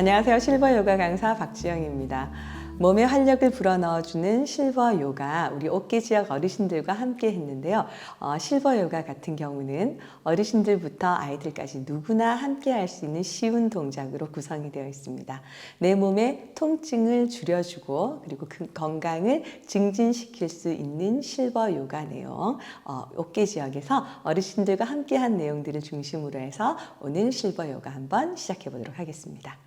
안녕하세요. 실버 요가 강사 박지영입니다. 몸에 활력을 불어넣어주는 실버 요가, 우리 옥계 지역 어르신들과 함께 했는데요. 실버 요가 같은 경우는 어르신들부터 아이들까지 누구나 함께 할 수 있는 쉬운 동작으로 구성이 되어 있습니다. 내 몸의 통증을 줄여주고 그리고 그 건강을 증진시킬 수 있는 실버 요가 내용, 옥계 지역에서 어르신들과 함께 한 내용들을 중심으로 해서 오늘 실버 요가 한번 시작해 보도록 하겠습니다.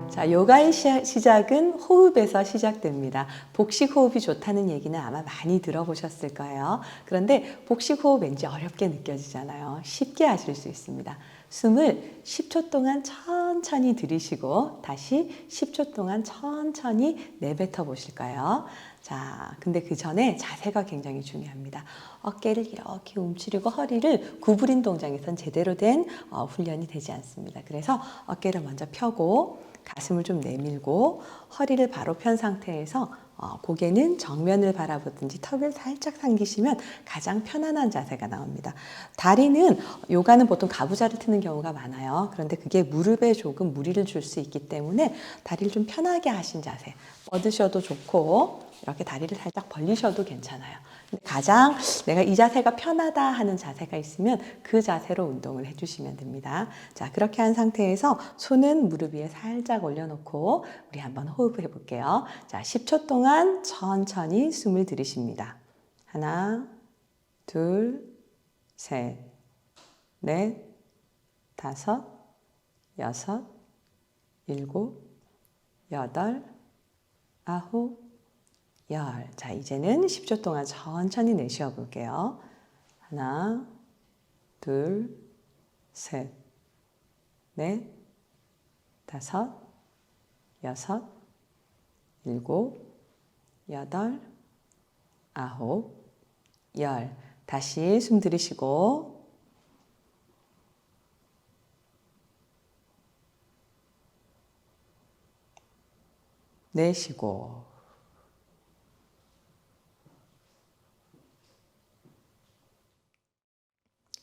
자, 요가의 시작은 호흡에서 시작됩니다. 복식 호흡이 좋다는 얘기는 아마 많이 들어보셨을 거예요. 그런데 복식 호흡 왠지 어렵게 느껴지잖아요. 쉽게 하실 수 있습니다. 숨을 10초 동안 천천히 들이쉬고 다시 10초 동안 천천히 내뱉어 보실 거예요. 자, 근데 그 전에 자세가 굉장히 중요합니다. 어깨를 이렇게 움츠리고 허리를 구부린 동작에선 제대로 된 훈련이 되지 않습니다. 그래서 어깨를 먼저 펴고 가슴을 좀 내밀고 허리를 바로 편 상태에서 고개는 정면을 바라보든지 턱을 살짝 당기시면 가장 편안한 자세가 나옵니다. 다리는 요가는 보통 가부좌를 트는 경우가 많아요. 그런데 그게 무릎에 조금 무리를 줄 수 있기 때문에 다리를 좀 편하게 하신 자세, 뻗으셔도 좋고 이렇게 다리를 살짝 벌리셔도 괜찮아요. 근데 가장 내가 이 자세가 편하다 하는 자세가 있으면 그 자세로 운동을 해주시면 됩니다. 자, 그렇게 한 상태에서 손은 무릎 위에 살짝 올려놓고 우리 한번 호흡을 해볼게요. 자, 10초 동안 천천히 숨을 들이쉽니다. 하나, 둘, 셋, 넷, 다섯, 여섯, 일곱, 여덟, 아홉, 열. 자, 이제는 10초 동안 천천히 내쉬어 볼게요. 하나, 둘, 셋, 넷, 다섯, 여섯, 일곱, 여덟, 아홉, 열. 다시 숨 들이쉬고 내쉬고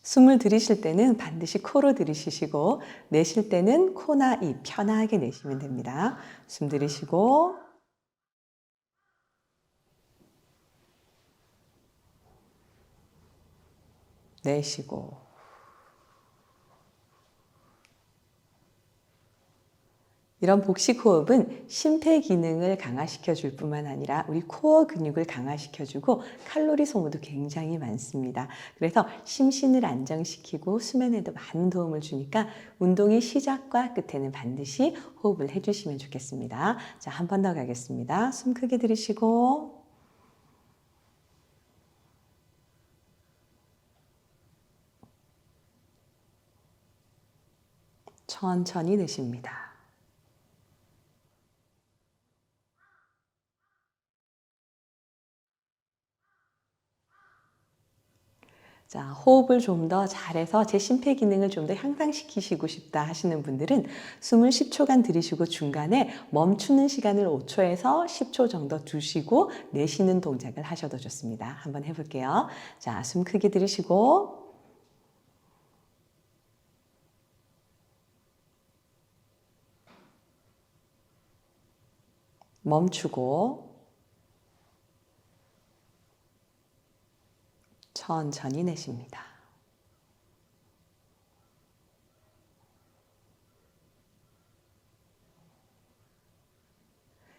숨을 들이쉴 때는 반드시 코로 들이쉬시고 내쉴 때는 코나 입 편하게 내쉬면 됩니다. 숨 들이쉬고 내쉬고 이런 복식 호흡은 심폐 기능을 강화시켜 줄 뿐만 아니라 우리 코어 근육을 강화시켜 주고 칼로리 소모도 굉장히 많습니다. 그래서 심신을 안정시키고 수면에도 많은 도움을 주니까 운동의 시작과 끝에는 반드시 호흡을 해주시면 좋겠습니다. 자, 한 번 더 가겠습니다. 숨 크게 들이쉬고 천천히 내쉽니다. 자, 호흡을 좀 더 잘해서 제 심폐 기능을 좀 더 향상시키시고 싶다 하시는 분들은 숨을 10초간 들이쉬고 중간에 멈추는 시간을 5초에서 10초 정도 두시고 내쉬는 동작을 하셔도 좋습니다. 한번 해볼게요. 자, 숨 크게 들이쉬고 멈추고 천천히 내쉽니다.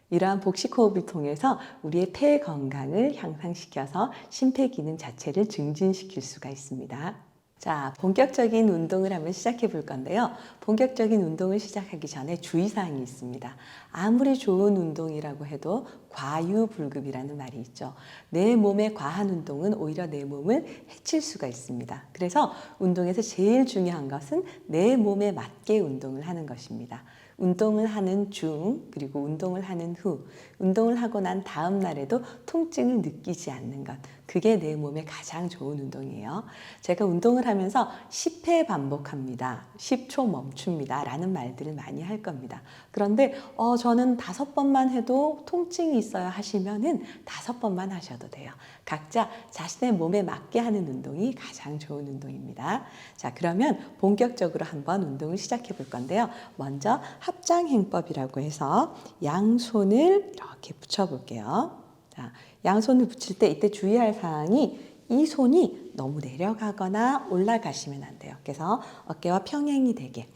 이러한 복식 호흡을 통해서 우리의 폐 건강을 향상시켜서 심폐 기능 자체를 증진시킬 수가 있습니다. 자, 본격적인 운동을 한번 시작해 볼 건데요. 본격적인 운동을 시작하기 전에 주의사항이 있습니다. 아무리 좋은 운동이라고 해도 과유불급이라는 말이 있죠. 내 몸에 과한 운동은 오히려 내 몸을 해칠 수가 있습니다. 그래서 운동에서 제일 중요한 것은 내 몸에 맞게 운동을 하는 것입니다. 운동을 하는 중 그리고 운동을 하는 후 운동을 하고 난 다음 날에도 통증을 느끼지 않는 것, 그게 내 몸에 가장 좋은 운동이에요. 제가 운동을 하면서 10회 반복합니다. 10초 멈춥니다. 라는 말들을 많이 할 겁니다. 그런데 저는 5번만 해도 통증이 있어요 하시면은 5번만 하셔도 돼요. 각자 자신의 몸에 맞게 하는 운동이 가장 좋은 운동입니다. 자, 그러면 본격적으로 한번 운동을 시작해 볼 건데요. 먼저 합장행법이라고 해서 양손을 이렇게 붙여 볼게요. 자, 양손을 붙일 때 이때 주의할 사항이 이 손이 너무 내려가거나 올라가시면 안 돼요. 그래서 어깨와 평행이 되게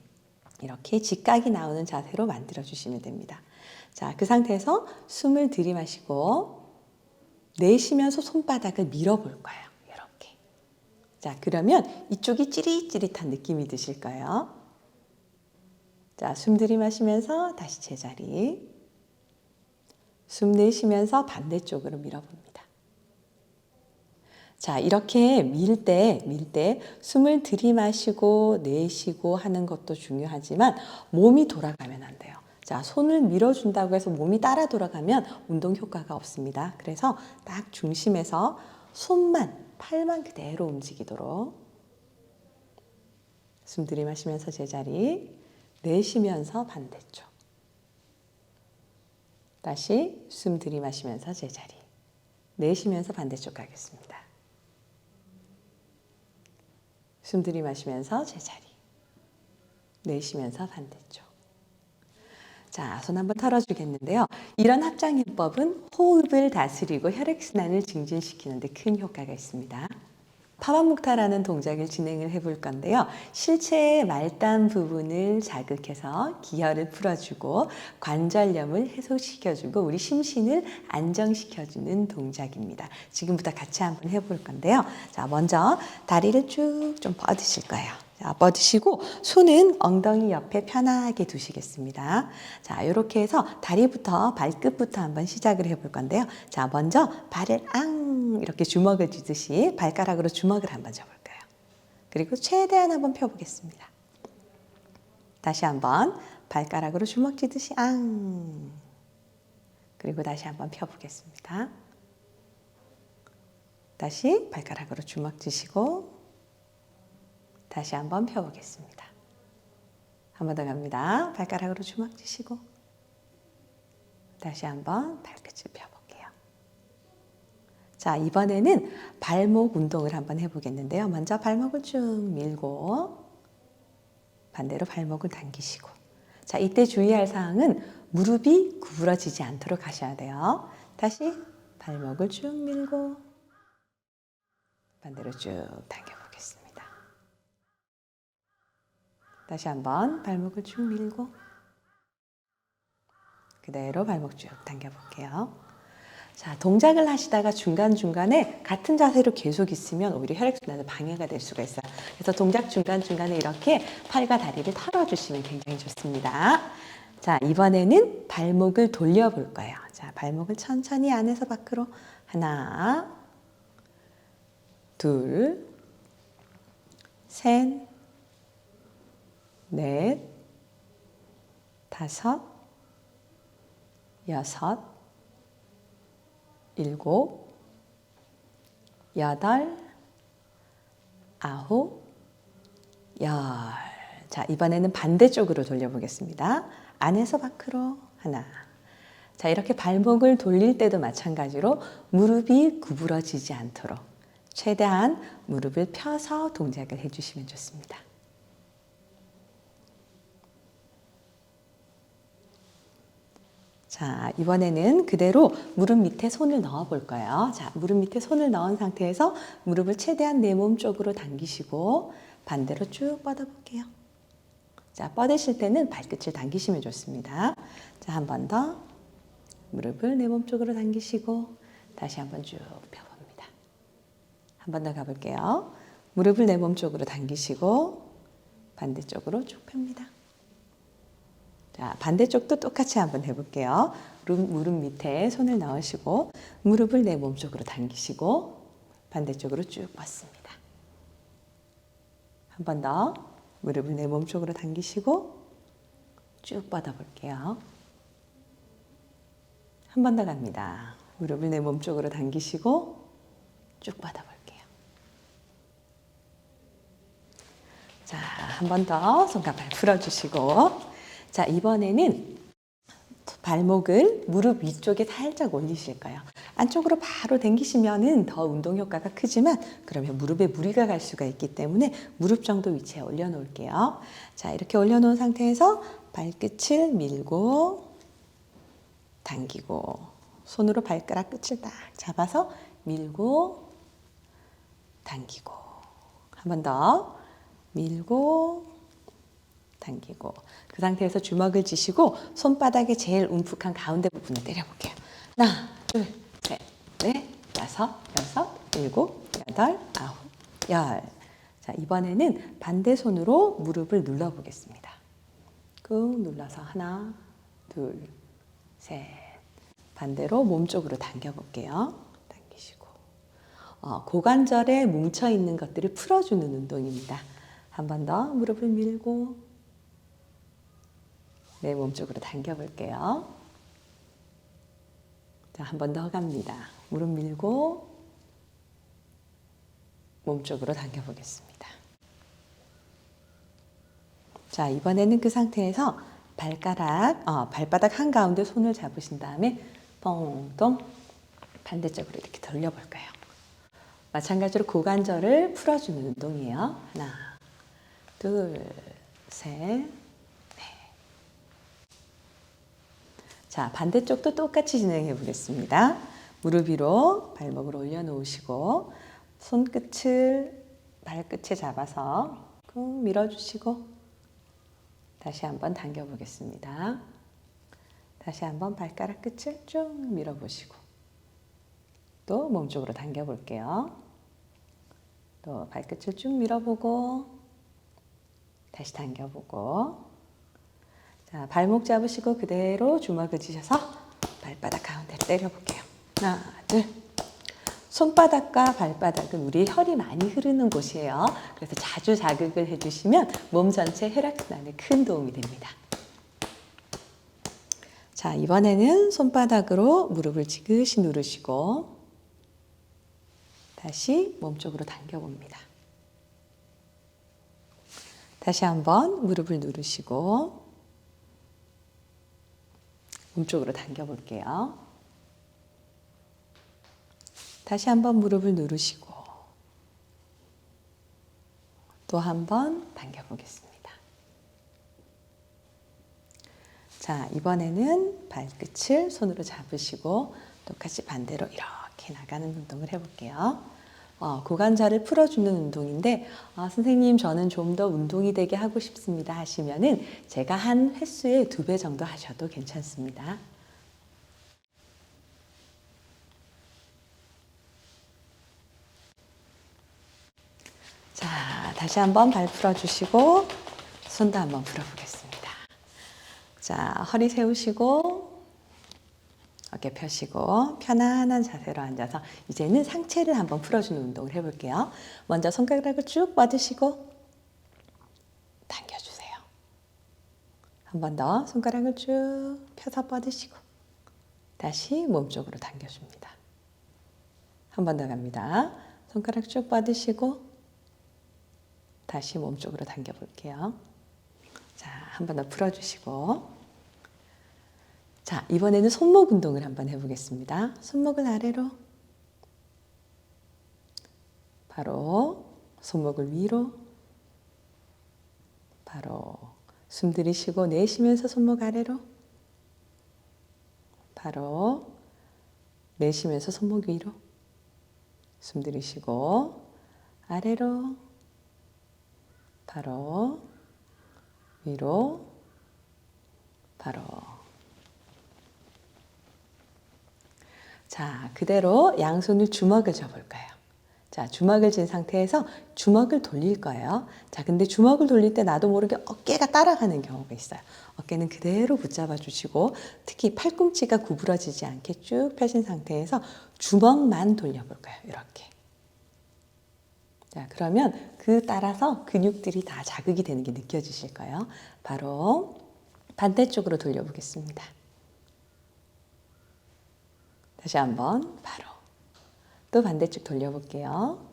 이렇게 직각이 나오는 자세로 만들어 주시면 됩니다. 자, 그 상태에서 숨을 들이마시고 내쉬면서 손바닥을 밀어볼 거예요. 이렇게. 자, 그러면 이쪽이 찌릿찌릿한 느낌이 드실 거예요. 자, 숨 들이마시면서 다시 제자리. 숨 내쉬면서 반대쪽으로 밀어봅니다. 자, 이렇게 밀 때 숨을 들이마시고 내쉬고 하는 것도 중요하지만 몸이 돌아가면 안 돼요. 자, 손을 밀어준다고 해서 몸이 따라 돌아가면 운동 효과가 없습니다. 그래서 딱 중심에서 손만, 팔만 그대로 움직이도록 숨 들이마시면서 제자리, 내쉬면서 반대쪽. 다시 숨 들이마시면서 제자리, 내쉬면서 반대쪽 가겠습니다. 숨 들이마시면서 제자리, 내쉬면서 반대쪽. 자, 손 한번 털어주겠는데요. 이런 합장요법은 호흡을 다스리고 혈액순환을 증진시키는 데 큰 효과가 있습니다. 파반묵타라는 동작을 진행을 해볼 건데요. 실체의 말단 부분을 자극해서 기혈을 풀어주고 관절염을 해소시켜주고 우리 심신을 안정시켜주는 동작입니다. 지금부터 같이 한번 해볼 건데요. 자, 먼저 다리를 쭉 좀 뻗으실 거예요. 자, 뻗으시고 손은 엉덩이 옆에 편하게 두시겠습니다. 자, 이렇게 해서 다리부터 발끝부터 한번 시작을 해볼 건데요. 자, 먼저 발을 이렇게 주먹을 쥐듯이 발가락으로 주먹을 한번 져볼까요? 그리고 최대한 한번 펴보겠습니다. 다시 한번 발가락으로 주먹 쥐듯이 그리고 다시 한번 펴보겠습니다. 다시 발가락으로 주먹 쥐시고 다시 한번 펴보겠습니다. 한 번 더 갑니다. 발가락으로 주먹 쥐시고 다시 한번 발끝을 펴볼게요. 자, 이번에는 발목 운동을 한번 해보겠는데요. 먼저 발목을 쭉 밀고 반대로 발목을 당기시고 자, 이때 주의할 사항은 무릎이 구부러지지 않도록 하셔야 돼요. 다시 발목을 쭉 밀고 반대로 쭉 당겨보겠습니다. 다시 한번 발목을 쭉 밀고 그대로 발목 쭉 당겨볼게요. 자, 동작을 하시다가 중간중간에 같은 자세로 계속 있으면 오히려 혈액순환에 방해가 될 수가 있어요. 그래서 동작 중간중간에 이렇게 팔과 다리를 털어주시면 굉장히 좋습니다. 자, 이번에는 발목을 돌려볼 거예요. 자, 발목을 천천히 안에서 밖으로 하나, 둘, 셋, 넷, 다섯, 여섯, 일곱, 여덟, 아홉, 열. 자, 이번에는 반대쪽으로 돌려보겠습니다. 안에서 밖으로 하나. 자, 이렇게 발목을 돌릴 때도 마찬가지로 무릎이 구부러지지 않도록 최대한 무릎을 펴서 동작을 해주시면 좋습니다. 자, 이번에는 그대로 무릎 밑에 손을 넣어 볼 거예요. 자, 무릎 밑에 손을 넣은 상태에서 무릎을 최대한 내 몸 쪽으로 당기시고 반대로 쭉 뻗어 볼게요. 자, 뻗으실 때는 발끝을 당기시면 좋습니다. 자, 한 번 더 무릎을 내 몸 쪽으로 당기시고 다시 한번 쭉 펴봅니다. 한 번 더 가볼게요. 무릎을 내 몸 쪽으로 당기시고 반대쪽으로 쭉 펴니다. 자, 반대쪽도 똑같이 한번 해볼게요. 무릎 밑에 손을 넣으시고 무릎을 내 몸 쪽으로 당기시고 반대쪽으로 쭉 뻗습니다. 한 번 더 무릎을 내 몸 쪽으로 당기시고 쭉 뻗어볼게요. 한 번 더 갑니다. 무릎을 내 몸 쪽으로 당기시고 쭉 뻗어볼게요. 자, 한 번 더 손가락 풀어주시고, 자, 이번에는 발목을 무릎 위쪽에 살짝 올리실 거예요. 안쪽으로 바로 당기시면은 더 운동 효과가 크지만 그러면 무릎에 무리가 갈 수가 있기 때문에 무릎 정도 위치에 올려놓을게요. 자, 이렇게 올려놓은 상태에서 발끝을 밀고 당기고 손으로 발가락 끝을 딱 잡아서 밀고 당기고 한 번 더 밀고 당기고 그 상태에서 주먹을 쥐시고 손바닥에 제일 움푹한 가운데 부분을 때려볼게요. 하나, 둘, 셋, 넷, 다섯, 여섯, 일곱, 여덟, 아홉, 열. 자, 이번에는 반대 손으로 무릎을 눌러보겠습니다. 꾹 눌러서 하나, 둘, 셋. 반대로 몸쪽으로 당겨볼게요. 당기시고. 고관절에 뭉쳐있는 것들을 풀어주는 운동입니다. 한 번 더 무릎을 밀고 내 몸쪽으로 당겨볼게요. 자, 한 번 더 갑니다. 무릎 밀고 몸쪽으로 당겨보겠습니다. 자, 이번에는 그 상태에서 발바닥 한가운데 손을 잡으신 다음에 뻥똥 반대쪽으로 이렇게 돌려볼까요? 마찬가지로 고관절을 풀어주는 운동이에요. 하나, 둘, 셋, 자, 반대쪽도 똑같이 진행해 보겠습니다. 무릎 위로 발목을 올려놓으시고 손끝을 발끝에 잡아서 꾹 밀어주시고 다시 한번 당겨 보겠습니다. 다시 한번 발가락 끝을 쭉 밀어보시고 또 몸쪽으로 당겨 볼게요. 또 발끝을 쭉 밀어보고 다시 당겨보고 자, 발목 잡으시고 그대로 주먹을 쥐셔서 발바닥 가운데를 때려볼게요. 하나, 둘. 손바닥과 발바닥은 우리 혈이 많이 흐르는 곳이에요. 그래서 자주 자극을 해주시면 몸 전체 혈액순환에 큰 도움이 됩니다. 자, 이번에는 손바닥으로 무릎을 지그시 누르시고 다시 몸쪽으로 당겨봅니다. 다시 한번 무릎을 누르시고 몸쪽으로 당겨볼게요. 다시 한번 무릎을 누르시고 또 한번 당겨보겠습니다. 자, 이번에는 발끝을 손으로 잡으시고 똑같이 반대로 이렇게 나가는 운동을 해볼게요. 고관절을 풀어주는 운동인데 선생님 저는 좀 더 운동이 되게 하고 싶습니다 하시면은 제가 한 횟수의 2배 정도 하셔도 괜찮습니다. 자, 다시 한번 발 풀어주시고 손도 한번 풀어보겠습니다. 자, 허리 세우시고 어깨 펴시고 편안한 자세로 앉아서 이제는 상체를 한번 풀어주는 운동을 해볼게요. 먼저 손가락을 쭉 뻗으시고 당겨주세요. 한 번 더 손가락을 쭉 펴서 뻗으시고 다시 몸쪽으로 당겨줍니다. 한 번 더 갑니다. 손가락 쭉 뻗으시고 다시 몸쪽으로 당겨볼게요. 자, 한 번 더 풀어주시고 자, 이번에는 손목 운동을 한번 해보겠습니다. 손목을 아래로 바로 손목을 위로 바로 숨 들이쉬고 내쉬면서 손목 아래로 바로 내쉬면서 손목 위로 숨 들이쉬고 아래로 바로 위로 바로 자, 그대로 양손을 주먹을 져볼까요? 자, 주먹을 쥔 상태에서 주먹을 돌릴 거예요. 자, 근데 주먹을 돌릴 때 나도 모르게 어깨가 따라가는 경우가 있어요. 어깨는 그대로 붙잡아 주시고 특히 팔꿈치가 구부러지지 않게 쭉 펴신 상태에서 주먹만 돌려볼까요? 이렇게. 자, 그러면 그 따라서 근육들이 다 자극이 되는 게 느껴지실 거예요. 바로 반대쪽으로 돌려보겠습니다. 다시 한번 바로 또 반대쪽 돌려볼게요.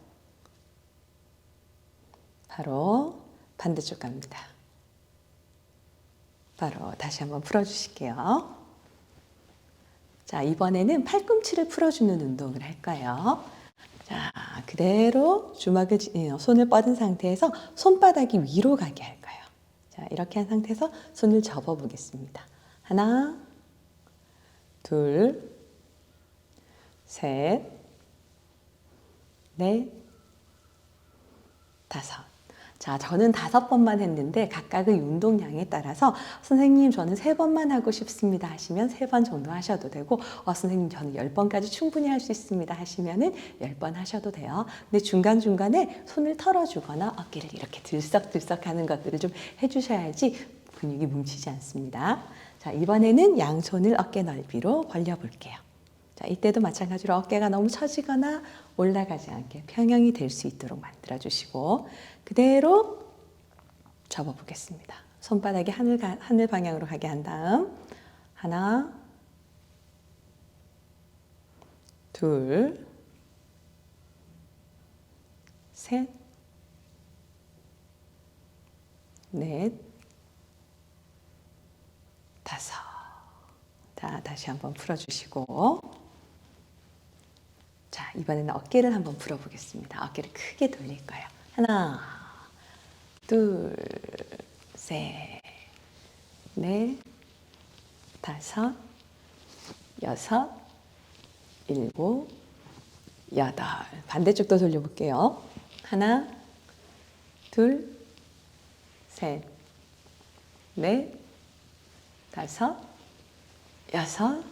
바로 반대쪽 갑니다. 바로 다시 한번 풀어주실게요. 자, 이번에는 팔꿈치를 풀어주는 운동을 할까요? 자, 그대로 주먹을, 손을 뻗은 상태에서 손바닥이 위로 가게 할 거예요. 자, 이렇게 한 상태에서 손을 접어 보겠습니다. 하나, 둘, 셋, 넷, 다섯. 자, 저는 5번만 했는데 각각의 운동량에 따라서 선생님 저는 3번만 하고 싶습니다 하시면 3번 정도 하셔도 되고 선생님 저는 10번까지 충분히 할 수 있습니다 하시면은 10번 하셔도 돼요. 근데 중간중간에 손을 털어주거나 어깨를 이렇게 들썩들썩 하는 것들을 좀 해주셔야지 근육이 뭉치지 않습니다. 자, 이번에는 양손을 어깨 넓이로 벌려볼게요. 자, 이때도 마찬가지로 어깨가 너무 처지거나 올라가지 않게 평형이 될 수 있도록 만들어주시고 그대로 접어보겠습니다. 손바닥이 하늘 방향으로 가게 한 다음 하나, 둘, 셋, 넷, 다섯. 자, 다시 한번 풀어주시고 자, 이번에는 어깨를 한번 풀어보겠습니다. 어깨를 크게 돌릴 거예요. 하나, 둘, 셋, 넷, 다섯, 여섯, 일곱, 여덟. 반대쪽도 돌려볼게요. 하나, 둘, 셋, 넷, 다섯, 여섯,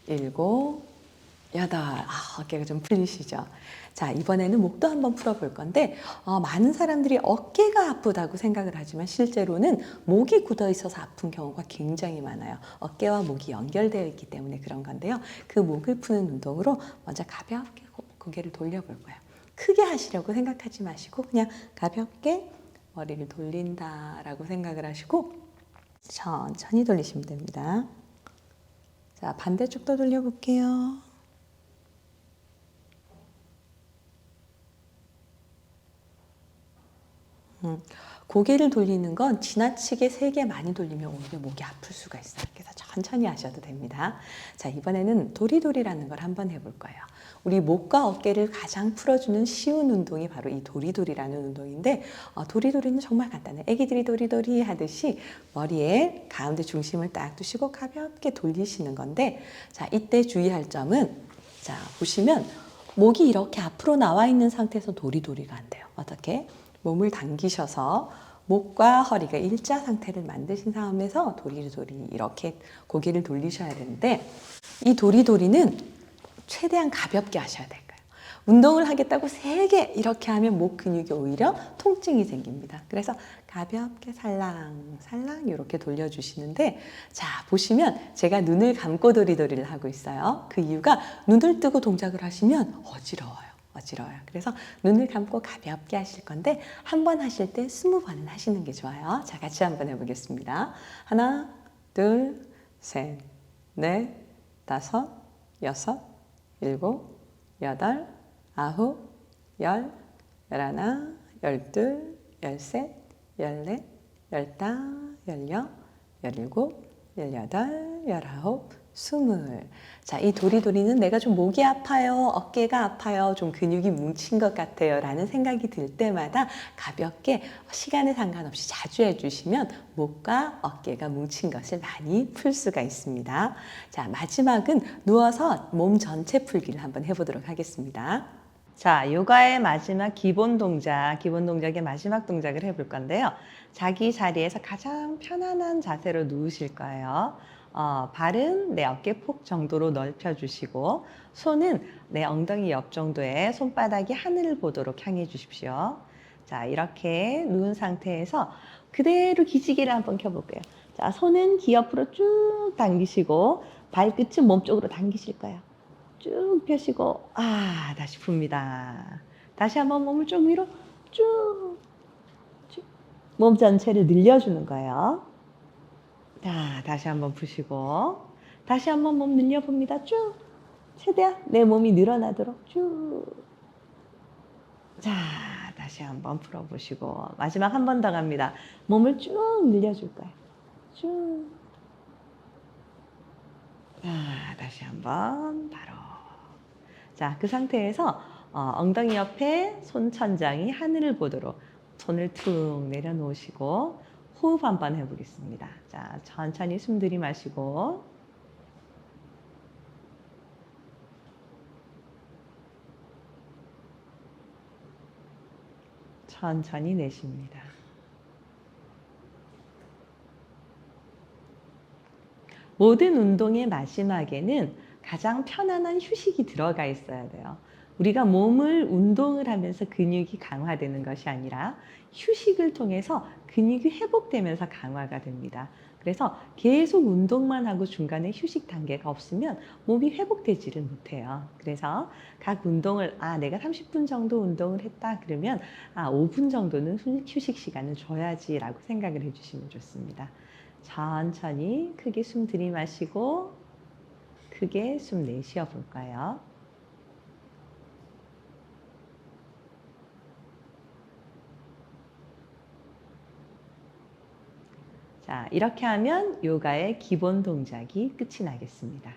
일곱, 여덟. 어깨가 좀 풀리시죠? 자, 이번에는 목도 한번 풀어볼 건데 많은 사람들이 어깨가 아프다고 생각을 하지만 실제로는 목이 굳어 있어서 아픈 경우가 굉장히 많아요. 어깨와 목이 연결되어 있기 때문에 그런 건데요. 그 목을 푸는 운동으로 먼저 가볍게 고개를 돌려볼 거예요. 크게 하시려고 생각하지 마시고 그냥 가볍게 머리를 돌린다라고 생각을 하시고 천천히 돌리시면 됩니다. 자, 반대쪽도 돌려볼게요. 고개를 돌리는 건 지나치게 세게 많이 돌리면 오히려 목이 아플 수가 있어요. 그래서 천천히 하셔도 됩니다. 자, 이번에는 도리도리라는 걸 한번 해볼 거예요. 우리 목과 어깨를 가장 풀어주는 쉬운 운동이 바로 이 도리도리라는 운동인데 도리도리는 정말 간단해요. 애기들이 도리도리 하듯이 머리에 가운데 중심을 딱 두시고 가볍게 돌리시는 건데 자, 이때 주의할 점은 자, 보시면 목이 이렇게 앞으로 나와 있는 상태에서 도리도리가 안 돼요. 어떻게? 몸을 당기셔서 목과 허리가 일자 상태를 만드신 상황에서 도리도리 이렇게 고개를 돌리셔야 되는데 이 도리도리는 최대한 가볍게 하셔야 될 거예요. 운동을 하겠다고 세게 이렇게 하면 목 근육이 오히려 통증이 생깁니다. 그래서 가볍게 살랑살랑 이렇게 돌려주시는데 자, 보시면 제가 눈을 감고 도리도리를 하고 있어요. 그 이유가 눈을 뜨고 동작을 하시면 어지러워요. 그래서 눈을 감고 가볍게 하실 건데 한 번 하실 때 20번은 하시는 게 좋아요. 자, 같이 한번 해보겠습니다. 하나, 둘, 셋, 넷, 다섯, 여섯, 일곱, 여덟, 아홉, 열, 열하나, 열둘, 열셋, 열넷, 열다, 열여, 열일곱, 열여덟, 열아홉, 20. 자, 이 도리도리는 내가 좀 목이 아파요, 어깨가 아파요, 좀 근육이 뭉친 것 같아요 라는 생각이 들 때마다 가볍게 시간에 상관없이 자주 해주시면 목과 어깨가 뭉친 것을 많이 풀 수가 있습니다. 자, 마지막은 누워서 몸 전체 풀기를 한번 해보도록 하겠습니다. 자, 요가의 마지막 기본 동작의 마지막 동작을 해볼 건데요. 자기 자리에서 가장 편안한 자세로 누우실 거예요. 발은 내 어깨 폭 정도로 넓혀주시고 손은 내 엉덩이 옆 정도에 손바닥이 하늘을 보도록 향해 주십시오. 자, 이렇게 누운 상태에서 그대로 기지개를 한번 켜볼게요. 자, 손은 귀 옆으로 쭉 당기시고 발끝은 몸쪽으로 당기실 거예요. 쭉 펴시고 다시 풉니다. 다시 한번 몸을 쭉 위로 쭉 몸 전체를 늘려주는 거예요. 자, 다시 한번 푸시고 다시 한번 몸 늘려봅니다. 쭉 최대한 내 몸이 늘어나도록 쭉. 자, 다시 한번 풀어보시고 마지막 한 번 더 갑니다. 몸을 쭉 늘려줄 거예요. 쭉. 자, 다시 한번 바로. 자, 그 상태에서 엉덩이 옆에 손천장이 하늘을 보도록 손을 툭 내려놓으시고 호흡 한번 해보겠습니다. 자, 천천히 숨 들이마시고 천천히 내쉽니다. 모든 운동의 마지막에는 가장 편안한 휴식이 들어가 있어야 돼요. 우리가 몸을 운동을 하면서 근육이 강화되는 것이 아니라 휴식을 통해서 근육이 회복되면서 강화가 됩니다. 그래서 계속 운동만 하고 중간에 휴식 단계가 없으면 몸이 회복되지를 못해요. 그래서 각 운동을 내가 30분 정도 운동을 했다 그러면 5분 정도는 휴식 시간을 줘야지라고 생각을 해주시면 좋습니다. 천천히 크게 숨 들이마시고 크게 숨 내쉬어 볼까요? 자, 이렇게 하면 요가의 기본 동작이 끝이 나겠습니다.